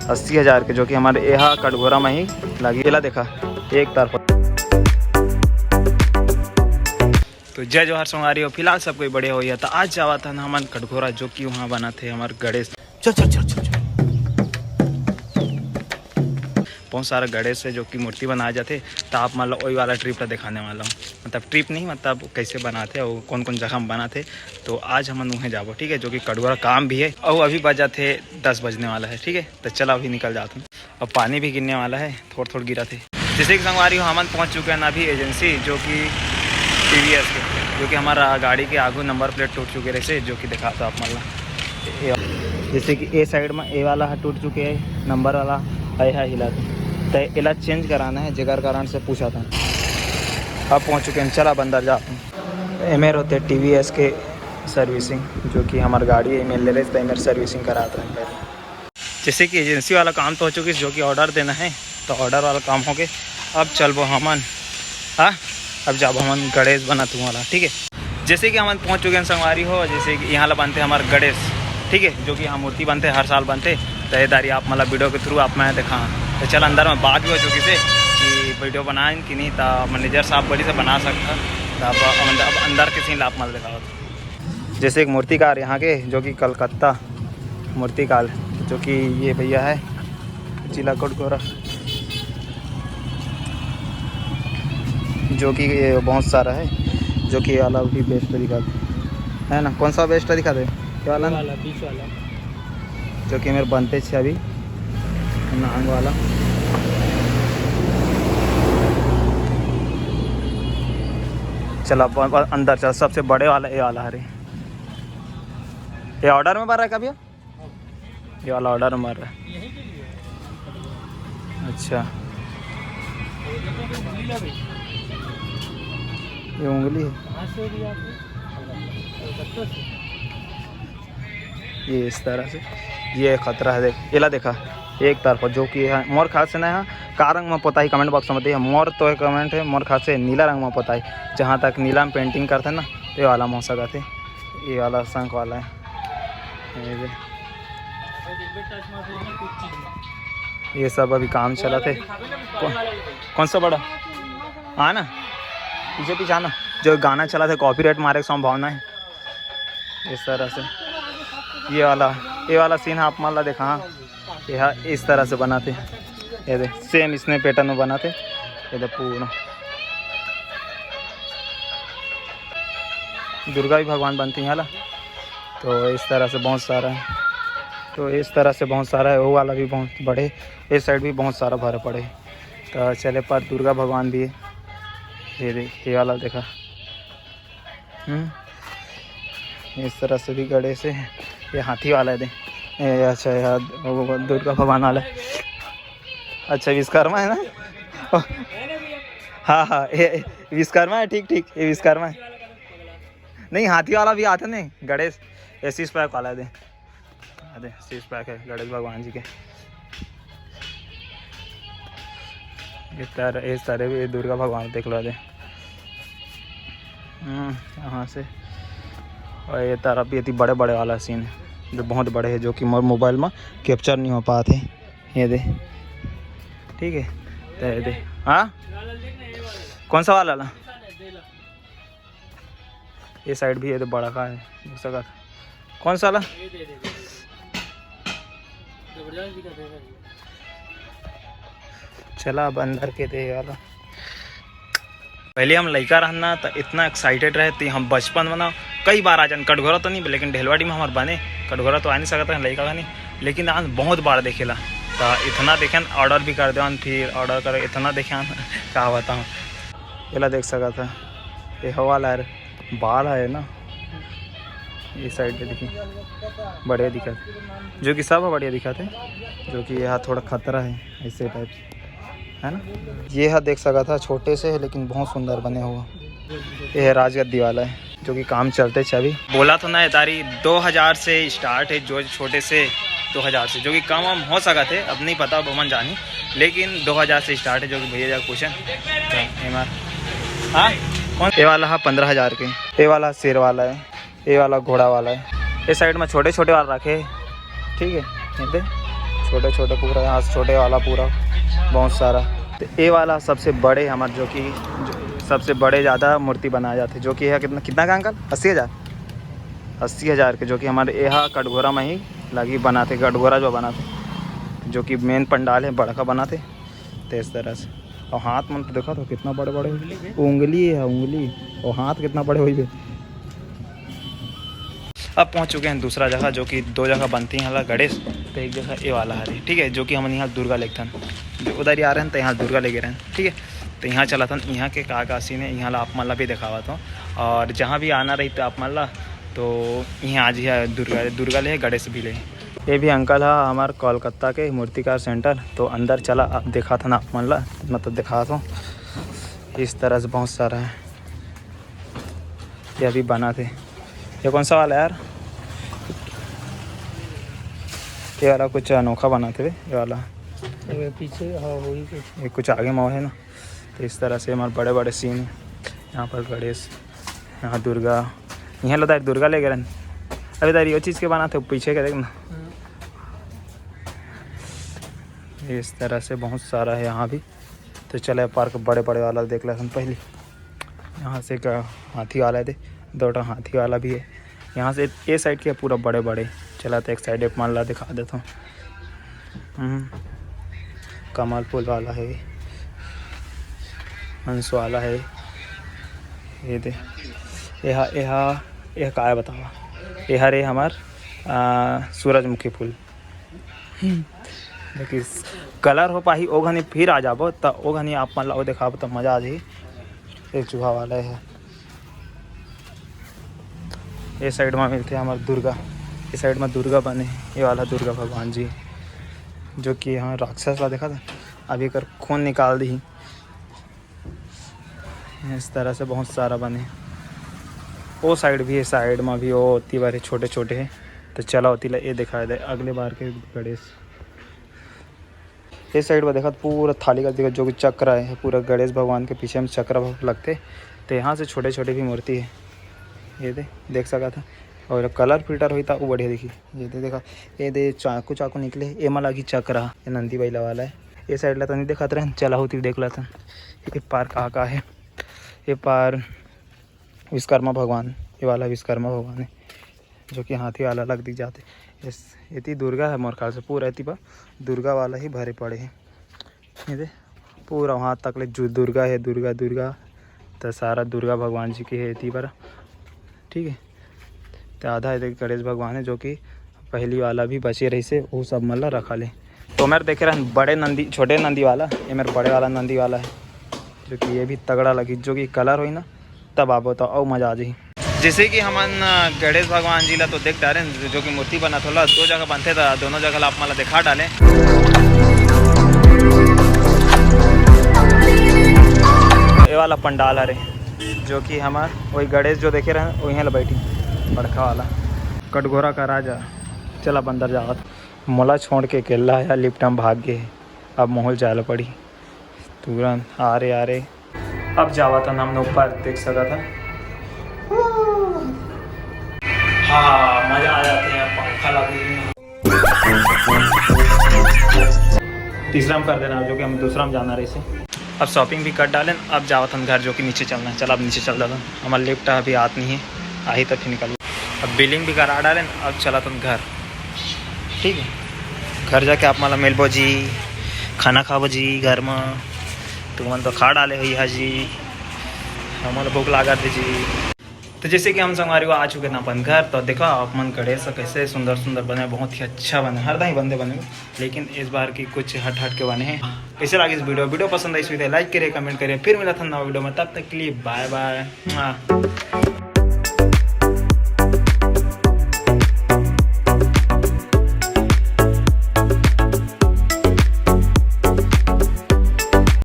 80,000 के, जो कि हमारे यहाँ कटघोरा में ही लगी। केला देखा एक तरफ। तो जय जोहार संगवारी हो, फिलहाल सब कोई बड़े हो या तो आज जावा था ना हमारे कटघोरा, जो कि वहाँ बना थे हमारे गणेश। चल चल चल चल बहुत सारा गणेश है जो कि मूर्ति बनाए जाते। तो आप मतलब वही वाला ट्रिप दिखाने वाला हूँ, मतलब ट्रिप नहीं, मतलब कैसे बनाते और कौन कौन जगह में बनाते। तो आज हम वहीं जाबो, ठीक है, जो कि कटघोरा काम भी है। और अभी बजा थे 10 बजने वाला है, ठीक है। तो चला अभी निकल जाता हूँ। और पानी भी गिरने वाला है, थोड़ा थोड़ा गिरा थे। जैसे कि संगवारी हो, हम पहुँच चुके हैं ना अभी एजेंसी, जो कि TVS के, जो कि हमारा गाड़ी के आगू नंबर प्लेट टूट चुके रहे, जो कि दिखाता आप मतलब। जैसे कि ए साइड में ए वाला टूट चुके हैं, नंबर वाला है हिला तो इला चेंज कराना है, जगह कारण से पूछा था। अब पहुंच चुके हैं, चला बंदर जा। एमेर होते TVS के सर्विसिंग, जो कि हमारी गाड़ी है ईमेल ले रहे थे, एमेर सर्विसिंग कराता है पहले। जैसे कि एजेंसी वाला काम तो हो चुकी है, जो कि ऑर्डर देना है, तो ऑर्डर वाला काम हो गए। अब चलबो हमन, हाँ अब जाबो हमन गणेश बना तू वाला, ठीक है। जैसे कि हम पहुँच चुके हैं संगवारी हो, जैसे कि यहाँ बनते हमारे गणेश, ठीक है, जो कि यहाँ मूर्ति बनते हर साल बनते। तयदारी आप मतलब वीडियो के थ्रू आप मैं दिखा। तो चल अंदर में बात भी हो चुकी से कि वीडियो बनाए कि नहीं, तो मैनेजर साहब बड़ी से बना सकता। तो अब अंदर के सीन आप मतलब दिखाओ। जैसे एक मूर्तिकार यहाँ के, जो कि कलकत्ता मूर्तिकार, जो कि ये भैया है जिला कटघोरा, जो कि ये बहुत सारा है, जो कि वाला भी बेस्ट दिखा है ना। कौन सा बेस्ट दिखा दे? क्या वाला? बीच वाला, जो कि मेरे बनते थे अभी नांग वाला। चल अब अंदर चल, सबसे बड़े वाला ये वाला। अरे ये ऑर्डर में भर रहा है कभी? ये वाला ऑर्डर में भर रहा है, अच्छा। ये उंगली है, ये इस तरह से, ये खतरा है। देख इला देखा एक तरफ, जो कि है मोर खास से ना है का रंग में पोता ही, कमेंट बॉक्स में बताइए। मोर तो है कमेंट है, मोर खास से नीला रंग में पोता है। जहाँ तक नीला में पेंटिंग करते हैं ना, ये वाला मौसा का थे, ये वाला शंख वाला है। ये सब अभी काम चला थे। कौन सा बड़ा? हाँ ना, पीछे पीछे आना। जो गाना चला था कॉपीराइट मारे संभावना है, इस तरह से। ये वाला सीन आप मान ला देखा। हाँ यह इस तरह से बनाते, ये देख सेम इसने पैटर्न में बनाते। ये देख पूर्ण दुर्गा भी भगवान बनती हैं हाला। तो इस तरह से बहुत सारा है, तो इस तरह से बहुत सारा है। वो वाला भी बहुत बड़े, इस साइड भी बहुत सारा भर पड़े। तो चले पर दुर्गा भगवान भी है, ये देख ये वाला देखा। इस तरह से भी गड़े से, ये हाथी वाला है दे। अच्छा यार दुर्गा भगवान वाला, अच्छा विश्वकर्मा है ना? हाँ हाँ ये विश्वकर्मा है, ठीक ठीक, ये विश्वकर्मा है। नहीं हाथी वाला भी आता नहीं, गणेश ये 6 पैक वाला दे। अरे 6 पैक है गणेश भगवान जी के। इस तरह भी दुर्गा भगवान देख लो दे। यहाँ से और ये तरफ भी इतनी बड़े बड़े वाला सीन है, जो बहुत बड़े है, जो कि मोबाइल में कैप्चर नहीं हो पाते। ये दे, ठीक है। तो ये दे, हाँ कौन सा वाला ला? ये साइड भी ये तो बड़ा का है, दूसरा का कौन सा ला? चला अब अंदर के दे वाला। पहले हम लड़का रहना तो इतना एक्साइटेड रहते, हम बचपन में कई बार आ जान। कटघोरा तो नहीं, लेकिन ढेलवाड़ी में हमारे बने। कटघोरा तो आ नहीं सकता है लड़का का नहीं, लेकिन आज बहुत बार देखेला। तो इतना देखे ऑर्डर भी कर दे, फिर ऑर्डर कर इतना देखे क्या बताऊँ। पहला देख सका था ये हवा ला बाल है ना, ये साइड पे देखिए बढ़िया दिखा, जो कि सब बढ़िया दिखाते, जो कि यहाँ थोड़ा खतरा है ऐसे टाइप है ना। ये है देख सका था, छोटे से है लेकिन बहुत सुंदर बने हुआ। ये है राजगद्दी वाला है, जो कि काम चलते अभी बोला तो ना तारी 2000 से स्टार्ट है, जो छोटे से 2000 से, जो कि कम हम हो सका थे, अब नहीं पता बमन जानी, लेकिन 2000 से स्टार्ट है। जो कि भैया जा क्वेश्चन हाँ कौन? ये वाला है 15,000 के। ये वाला शेर वाला है, ये वाला घोड़ा वाला है। इस साइड में छोटे छोटे वाला रखे, ठीक है। छोटे छोटे पूरा यहाँ छोटे वाला पूरा बहुत सारा। तो ये वाला सबसे बड़े हमारे जो कि सबसे बड़े ज़्यादा मूर्ति बनाए जाते जो कि है कितना कितना का अंकल 80,000 के जो कि हमारे यहाँ कटघोरा में ही लगी बनाते कटघोरा जो बनाते जो कि मेन पंडाल है बड़ा का बनाते तो इस तरह से। और हाथ में तो देखा तो कितना बड़े बड़े उंगली है उंगली और हाथ कितना बड़े हुई। अब पहुंच चुके हैं दूसरा जगह जो कि 2 जगह बनती हैं गणेश। तो एक जगह ये वाला है ठीक है जो कि हम यहाँ दुर्गा लेके थन जो उधर ही आ रहे हैं तो यहाँ दुर्गा लेके रहे हैं ठीक है। तो यहाँ चला था यहाँ के का सीन है यहाँ आप मल्ला भी दिखावा था और जहाँ भी आना रही तो आप मल्ला तो यहाँ आज ही दुर्गा ले गणेश भी ले। ये भी अंकल है हमारे कोलकाता के मूर्तिकार सेंटर। तो अंदर चला आप देखा था ना आप मल्ला मतलब दिखा था इस तरह से बहुत सारा है। ये अभी बना थे। ये कौन सा वाला यार ये वाला कुछ अनोखा बनाते थे ये वाला पीछे हाँ वही ये कुछ आगे माओ है ना। तो इस तरह से हमारे बड़े बड़े सीन यहाँ पर गणेश यहाँ दुर्गा यहाँ लगता है दुर्गा ले गए अभी तारी वो चीज़ के बनाते पीछे के देखना। इस तरह से बहुत सारा है यहाँ भी। तो चले पार्क बड़े बड़े वाला देख लेते हैं पहले। यहाँ से एक हाथी वाला थे 2 हाथी वाला भी है यहाँ से ए साइड के पूरा बड़े बड़े। चला तो एक साइड एक मान ला दिखा देता हूँ। कमल फूल वाला है हंस वाला है ये दे यह का है बतावा यह रे हमार सूरजमुखी फूल। देखिए कलर हो पाही ओ घनी फिर आ जाबो तो ओ घनी आप मान ला देखा तो मज़ा आ जाए। एक चूहा वाला है ये साइड में मिलते हैं हमारे दुर्गा इस साइड में दुर्गा बने ये वाला दुर्गा भगवान जी जो कि यहाँ राक्षस ला देखा था अभी कर खून निकाल दी। इस तरह से बहुत सारा बने वो साइड भी है साइड में भी वो होती बारे छोटे छोटे हैं। तो चला होती ये दिखाई दे अगले बार के गणेश। इस साइड में देखा पूरा थाली का देखा जो कि चक्र है पूरा गणेश भगवान के पीछे में चक्र लगते। तो यहाँ से छोटे छोटे भी मूर्ति है ये देख सका था। और कलर फिल्टर हुई था वो बढ़िया देखी ये देखा ये दे चाकू चाकू निकले ये मला की चक्र ये नंदी बैला वाला है। ये साइड ला तो नहीं देखा रहे चला होती देख ला था। ये पार कहाँ है ये पार विश्वकर्मा भगवान ये वाला विश्वकर्मा भगवान है जो कि हाथी वाला लग दिख जाते। इस ये दुर्गा है मोर ख्याल से पूरा पर दुर्गा वाला ही भरे पड़े हैं ये दे पूरा वहाँ तक ले जो दुर्गा है दुर्गा तो सारा दुर्गा भगवान जी की है इतनी पर ठीक है। तो आधा है गणेश भगवान है जो कि पहली वाला भी बचे रही से वो सब मतलब रखा ले। तो मेरे देखे रहे बड़े नंदी छोटे नंदी वाला ये मेरे बड़े वाला नंदी वाला है जो कि ये भी तगड़ा लगी जो कि कलर हुई ना तब आप बताओ और मज़ा आ जाए। जैसे कि हम गणेश भगवान जी ला तो देख डाले जो कि मूर्ति बना थोड़ा 2 जगह बनते था दोनों जगह आप मतलब दिखा डालें। ये वाला पंडाल है जो कि हमार वही गणेश जो देखे रहे वहीं ला बैठी बड़का वाला कटघोरा का राजा। चला बंदर जावत मोला छोड़ के अकेला आया लिफ्ट में भाग गए अब माहौल चाल पड़ी तुरंत आ रहे अब जावा था हमने ऊपर देख सका था। हाँ मज़ा आ जाते हैं पंखा लगे। तीसरा में कर देना जो कि हम दूसरा में जाना रहे से। अब शॉपिंग भी कर डालें अब जावत हम घर जो कि नीचे चलना है। चल अब नीचे चल जाता हमारा लिफ्ट अभी आत नहीं है आई तक फिर निकल। अब बिलिंग भी करा डालें अब चला तुम घर ठीक है। घर जाके आप मतलब मिलबो जी खाना खाबो जी घर में तो मन तो खा डाले हुई है जी हमारा भूख लगा थी जी। तो जैसे कि हम संगवारी को आ चुके ना अपन घर तो देखो आप मन गणेश कैसे सुंदर सुंदर बने बहुत ही अच्छा बने हर दाई बंदे बने लेकिन इस बार की कुछ हट के बने हैं। कैसे लगे इस वीडियो पसंद आई लाइक करिए कमेंट करिए फिर मिला था नवा वीडियो में तब तक के लिए बाय बाय।